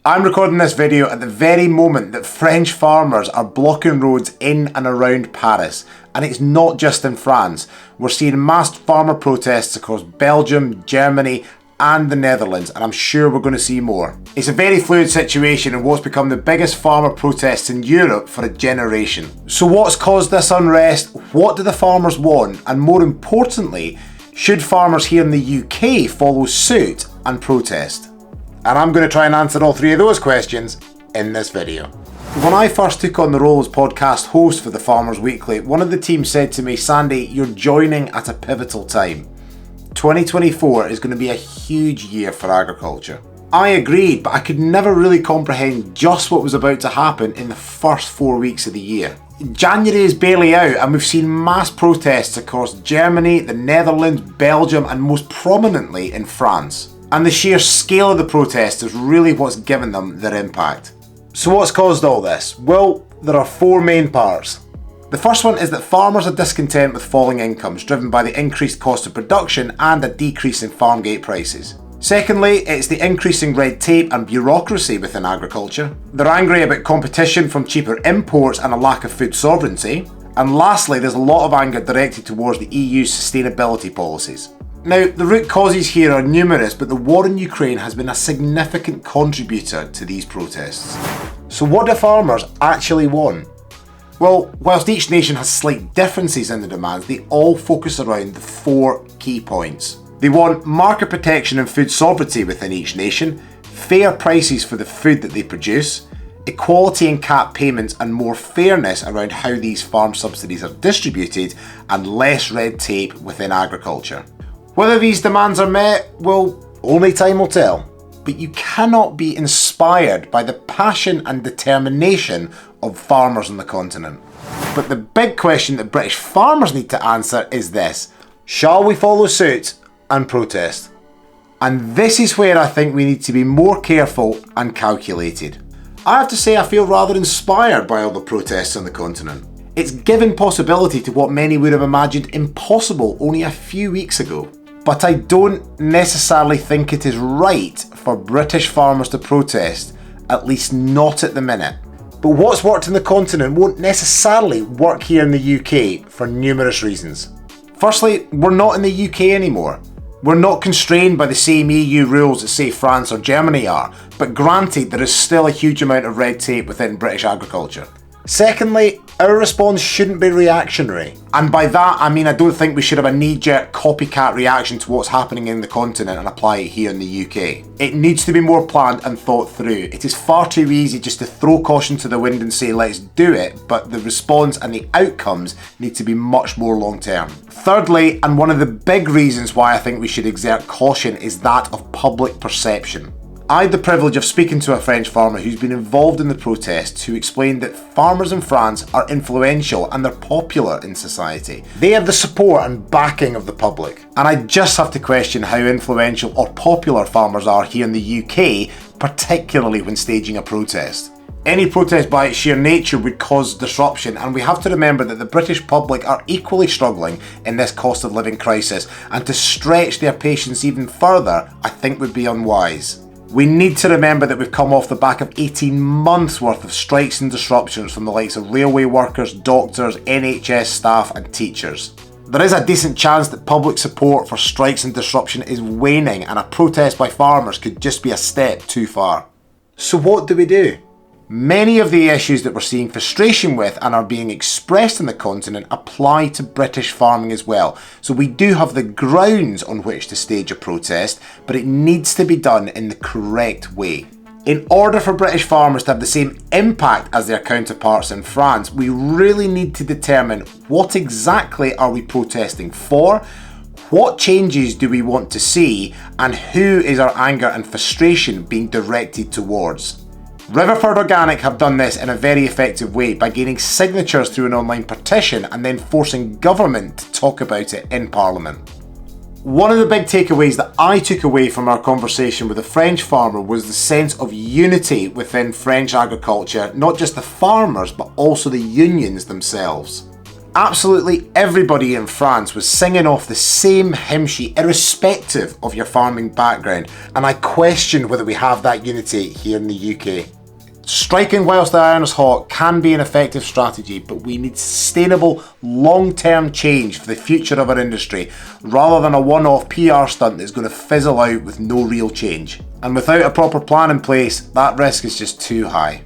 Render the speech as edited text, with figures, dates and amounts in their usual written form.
I'm recording this video at the very moment that French farmers are blocking roads in and around Paris. And it's not just in France. We're seeing mass farmer protests across Belgium, Germany, and the Netherlands, and I'm sure we're going to see more. It's a very fluid situation in what's become the biggest farmer protests in Europe for a generation. So what's caused this unrest? What do the farmers want? And more importantly, should farmers here in the UK follow suit and protest? And I'm going to try and answer all three of those questions in this video. When I first took on the role as podcast host for the Farmers Weekly, one of the team said to me, "Sandy, you're joining at a pivotal time. 2024 is going to be a huge year for agriculture." I agreed, but I could never really comprehend just what was about to happen in the first 4 weeks of the year. January is barely out and we've seen mass protests across Germany, the Netherlands, Belgium, and most prominently in France. And the sheer scale of the protests is really what's given them their impact. So what's caused all this? Well, there are four main parts. The first one is that farmers are discontent with falling incomes driven by the increased cost of production and a decrease in farm gate prices. Secondly, it's the increasing red tape and bureaucracy within agriculture. They're angry about competition from cheaper imports and a lack of food sovereignty. And lastly, there's a lot of anger directed towards the EU's sustainability policies. Now, the root causes here are numerous, but the war in Ukraine has been a significant contributor to these protests. So what do farmers actually want? Well, whilst each nation has slight differences in the demands, they all focus around the four key points. They want market protection and food sovereignty within each nation, fair prices for the food that they produce, equality in cap payments and more fairness around how these farm subsidies are distributed, and less red tape within agriculture. Whether these demands are met, well, only time will tell. But you cannot be inspired by the passion and determination of farmers on the continent. But the big question that British farmers need to answer is this: shall we follow suit and protest? And this is where I think we need to be more careful and calculated. I have to say I feel rather inspired by all the protests on the continent. It's given possibility to what many would have imagined impossible only a few weeks ago. But I don't necessarily think it is right for British farmers to protest, at least not at the minute. But what's worked on the continent won't necessarily work here in the UK for numerous reasons. Firstly, we're not in the UK anymore. We're not constrained by the same EU rules that say France or Germany are, but granted there is still a huge amount of red tape within British agriculture. Secondly, our response shouldn't be reactionary. And by that I mean I don't think we should have a knee-jerk copycat reaction to what's happening in the continent and apply it here in the UK. It needs to be more planned and thought through. It is far too easy just to throw caution to the wind and say let's do it, but the response and the outcomes need to be much more long-term. Thirdly, and one of the big reasons why I think we should exert caution, is that of public perception. I had the privilege of speaking to a French farmer who's been involved in the protests, who explained that farmers in France are influential and they're popular in society. They have the support and backing of the public. And I just have to question how influential or popular farmers are here in the UK, particularly when staging a protest. Any protest by its sheer nature would cause disruption, and we have to remember that the British public are equally struggling in this cost of living crisis, and to stretch their patience even further I think would be unwise. We need to remember that we've come off the back of 18 months worth of strikes and disruptions from the likes of railway workers, doctors, NHS staff and teachers. There is a decent chance that public support for strikes and disruption is waning, and a protest by farmers could just be a step too far. So what do we do? Many of the issues that we're seeing frustration with and are being expressed on the continent apply to British farming as well. So we do have the grounds on which to stage a protest, but it needs to be done in the correct way. In order for British farmers to have the same impact as their counterparts in France, we really need to determine what exactly are we protesting for, what changes do we want to see, and who is our anger and frustration being directed towards. Riverford Organic have done this in a very effective way by gaining signatures through an online petition and then forcing government to talk about it in Parliament. One of the big takeaways that I took away from our conversation with a French farmer was the sense of unity within French agriculture, not just the farmers but also the unions themselves. Absolutely everybody in France was singing off the same hymn sheet, irrespective of your farming background, and I question whether we have that unity here in the UK. Striking whilst the iron is hot can be an effective strategy, but we need sustainable, long-term change for the future of our industry, rather than a one-off PR stunt that's going to fizzle out with no real change. And without a proper plan in place, that risk is just too high.